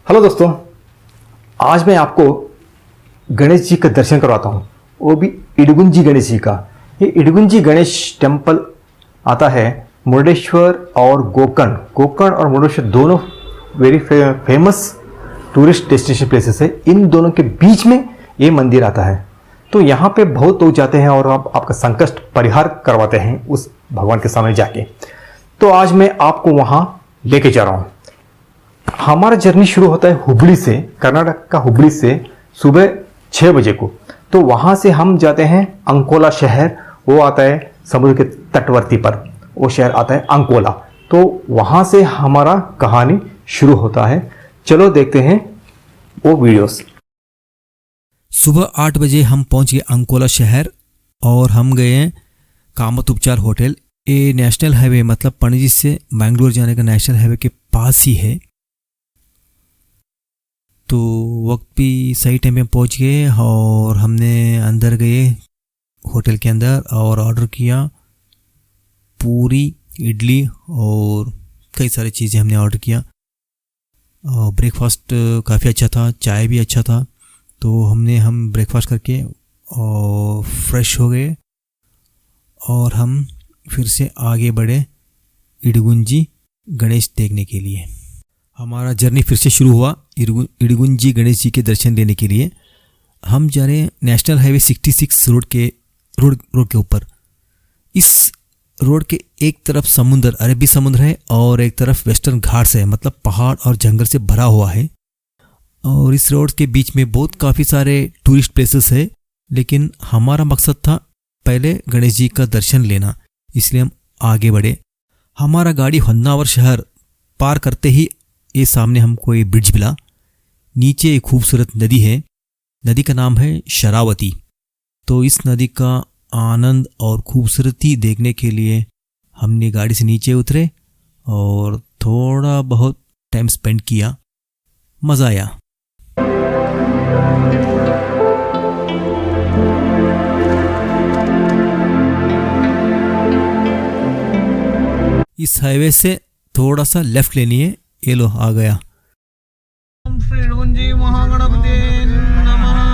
Hello दोस्तों, आज मैं आपको गणेश जी का दर्शन करवाता हूँ, वो भी इडगुंजी गणेश जी का। ये इडगुंजी गणेश टेम्पल आता है मुरुडेश्वर और गोकर्ण और मुरुडेश्वर दोनों very famous tourist destination places है। इन दोनों के बीच में ये मंदिर आता है। तो यहाँ पे बहुत लोग जाते हैं और आपका संकट परिहार करवाते हैं उस भगवान के सामने जाके। तो आज मैं आपको वहाँ लेके जा रहा हूँ। हमारा जर्नी शुरू होता है हुबली से, कर्नाटक का हुबली से सुबह 6 बजे को। तो वहाँ से हम जाते हैं अंकोला शहर, वो आता है समुद्र के तटवर्ती पर, वो शहर आता है अंकोला। तो वहाँ से हमारा कहानी शुरू होता है। चलो देखते हैं वो वीडियोस। सुबह 8 बजे हम पहुंच गए अंकोला शहर और हम गए कामत उपचार होटल। ये नेशनल हाईवे मतलब पणजी से मैंगलोर जाने का नेशनल हाईवे के पास ही है। तो वक्त भी सही टाइम में पहुंच गए और हमने अंदर गए होटल के अंदर और ऑर्डर किया पूरी, इडली और कई सारी चीज़ें हमने ऑर्डर किया। और ब्रेकफास्ट काफ़ी अच्छा था, चाय भी अच्छा था। तो हम ब्रेकफास्ट करके और फ्रेश हो गए और हम फिर से आगे बढ़े इडगुंजी गणेश देखने के लिए। हमारा जर्नी फिर से शुरू हुआ इडगुंजी गणेश जी के दर्शन लेने के लिए। हम जा रहे हैं नेशनल हाईवे 66 रोड के ऊपर। इस रोड के एक तरफ समुद्र, अरबी समुद्र है और एक तरफ वेस्टर्न घाट्स है, मतलब पहाड़ और जंगल से भरा हुआ है। और इस रोड के बीच में बहुत काफ़ी सारे टूरिस्ट प्लेसेस है, लेकिन हमारा मकसद था पहले गणेश जी का दर्शन लेना, इसलिए हम आगे बढ़े। हमारा गाड़ी होन्नावर शहर पार करते ही ये सामने हमको एक ब्रिज मिला। नीचे एक खूबसूरत नदी है, नदी का नाम है शरावती। तो इस नदी का आनंद और खूबसूरती देखने के लिए हमने गाड़ी से नीचे उतरे और थोड़ा बहुत टाइम स्पेंड किया, मज़ा आया। इस हाईवे से थोड़ा सा लेफ्ट लेनी है। ये लो आ गया। श्री महागणपति नमः।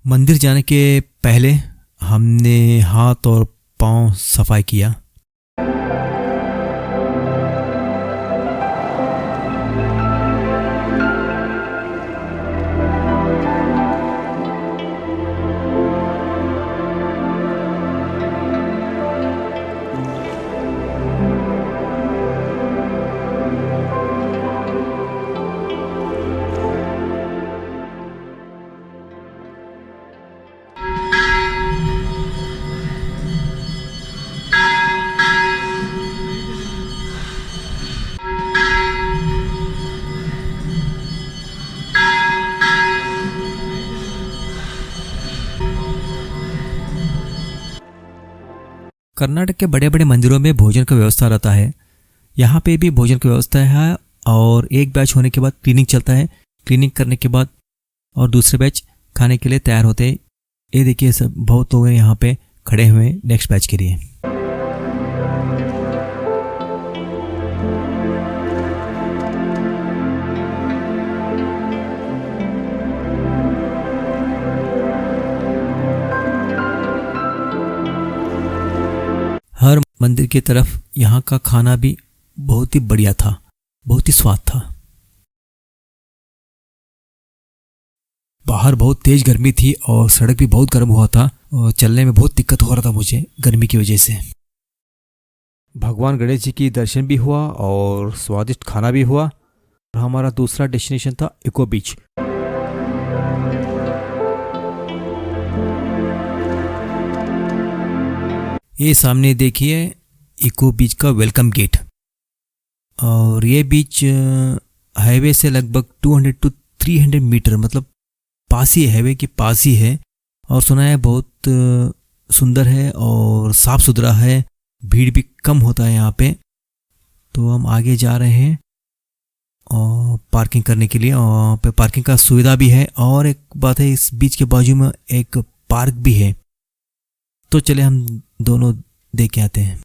मंदिर जाने के पहले हमने हाथ और पांव सफाई किया। कर्नाटक के बड़े बड़े मंदिरों में भोजन का व्यवस्था रहता है। यहाँ पे भी भोजन की व्यवस्था है और एक बैच होने के बाद क्लीनिंग चलता है। क्लीनिंग करने के बाद और दूसरे बैच खाने के लिए तैयार होते हैं। ये देखिए सब बहुत लोग यहाँ पे खड़े हुए नेक्स्ट बैच के लिए। हर मंदिर की तरफ यहाँ का खाना भी बहुत ही बढ़िया था, बहुत ही स्वाद था। बाहर बहुत तेज गर्मी थी और सड़क भी बहुत गर्म हुआ था। और चलने में बहुत दिक्कत हो रहा था मुझे गर्मी की वजह से। भगवान गणेश जी की दर्शन भी हुआ और स्वादिष्ट खाना भी हुआ। और हमारा दूसरा डेस्टिनेशन था इको बीच। ये सामने देखिए इको बीच का वेलकम गेट। और ये बीच हाईवे से लगभग 200 to 300 मीटर, मतलब पास ही, हाईवे के पास ही है। और सुना है बहुत सुंदर है और साफ सुथरा है, भीड़ भी कम होता है यहाँ पे। तो हम आगे जा रहे हैं और पार्किंग करने के लिए, और पे पार्किंग का सुविधा भी है। और एक बात है, इस बीच के बाजू में एक पार्क भी है। तो चले हम दोनों देख के आते हैं।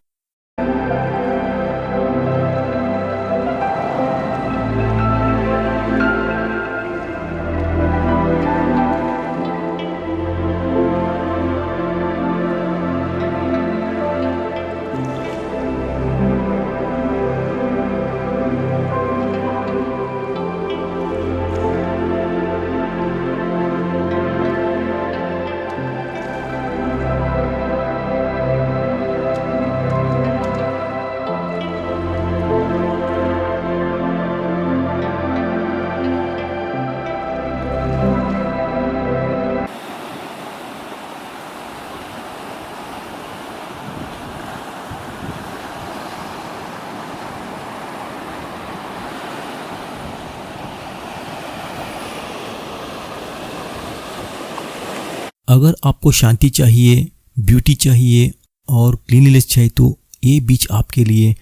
अगर आपको शांति चाहिए, ब्यूटी चाहिए और क्लीनलीनेस चाहिए तो ये बीच आपके लिए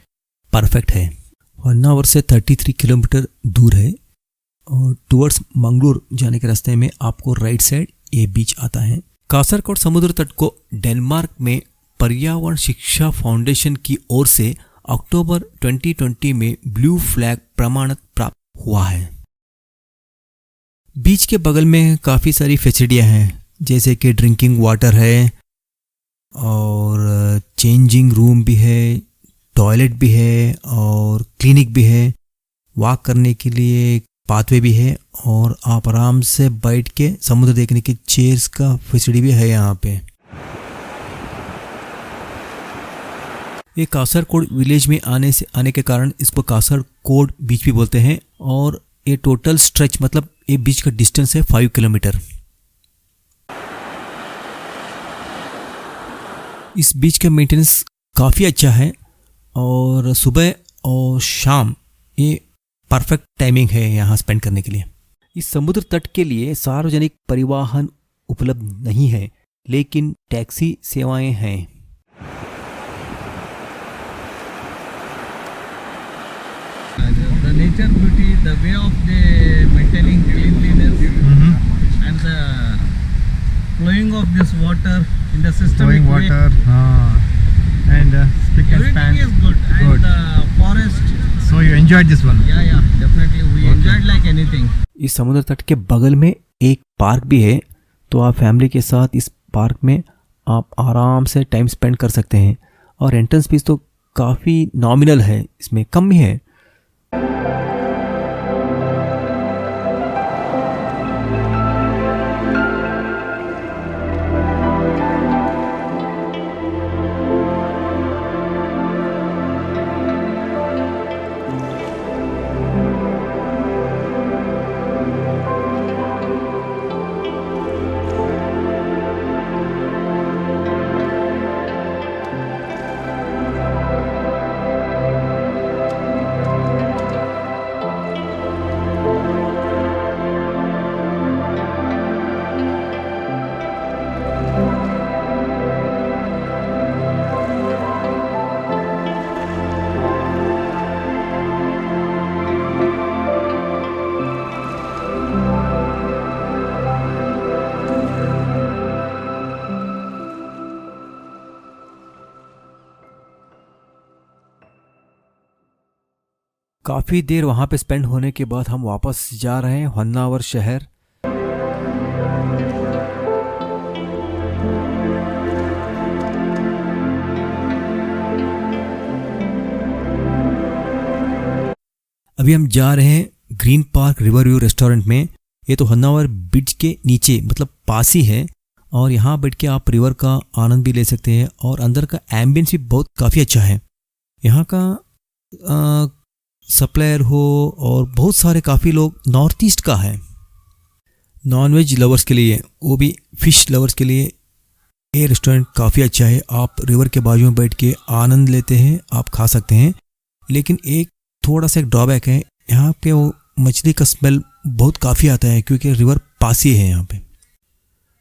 परफेक्ट है। होन्नावर से 33 किलोमीटर दूर है और टुवर्ड्स मंगलूर जाने के रास्ते में आपको राइट साइड ये बीच आता है। कासरकोड समुद्र तट को डेनमार्क में पर्यावरण शिक्षा फाउंडेशन की ओर से अक्टूबर 2020 में ब्लू फ्लैग प्रमाणित प्राप्त हुआ है। बीच के बगल में काफ़ी सारी फैसिलिटियाँ हैं, जैसे कि ड्रिंकिंग वाटर है और चेंजिंग रूम भी है, टॉयलेट भी है और क्लिनिक भी है। वॉक करने के लिए पाथवे भी है और आप आराम से बैठ के समुद्र देखने की चेयर्स का फैसिलिटी भी है यहाँ पे। ये कासरकोड विलेज में आने के कारण इसको कासरकोड बीच भी बोलते हैं। और ये टोटल स्ट्रेच, मतलब ये बीच का डिस्टेंस है 5 किलोमीटर। इस बीच का मेंटेनेंस काफ़ी अच्छा है और सुबह और शाम ये परफेक्ट टाइमिंग है यहाँ स्पेंड करने के लिए। इस समुद्र तट के लिए सार्वजनिक परिवहन उपलब्ध नहीं है, लेकिन टैक्सी सेवाएं हैं। The nature beauty, the way of the maintaining cleanliness, and the flowing of this water in the systemic way. And spick and Everything span. is good. And Good. the forest. So you enjoyed this one? Yeah, definitely. We enjoyed like anything. इस समुद्र तट के बगल में एक park भी है, तो आप फैमिली के साथ इस पार्क में आप आराम से टाइम स्पेंड कर सकते हैं। और एंट्रेंस फीस तो काफ़ी नॉमिनल है, इसमें कम ही है। काफ़ी देर वहाँ पे स्पेंड होने के बाद हम वापस जा रहे हैं होन्नावर शहर। अभी हम जा रहे हैं green park river view restaurant में। ये तो होन्नावर ब्रिज के नीचे, मतलब पास ही है। और यहाँ बैठ के आप रिवर का आनंद भी ले सकते हैं और अंदर का एम्बियंस भी बहुत काफ़ी अच्छा है। यहाँ का सप्लायर हो और बहुत सारे काफ़ी लोग नॉर्थ ईस्ट का है। नॉनवेज लवर्स के लिए, वो भी फ़िश लवर्स के लिए ये रेस्टोरेंट काफ़ी अच्छा है। आप रिवर के बाजू में बैठ के आनंद लेते हैं, आप खा सकते हैं। लेकिन एक थोड़ा सा एक ड्रॉबैक है, यहाँ पे वो मछली का स्मेल बहुत काफ़ी आता है क्योंकि रिवर पास ही है। यहाँ पे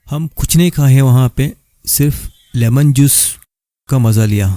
हम कुछ नहीं खाए हैं, वहाँ पे सिर्फ लेमन जूस का मज़ा लिया।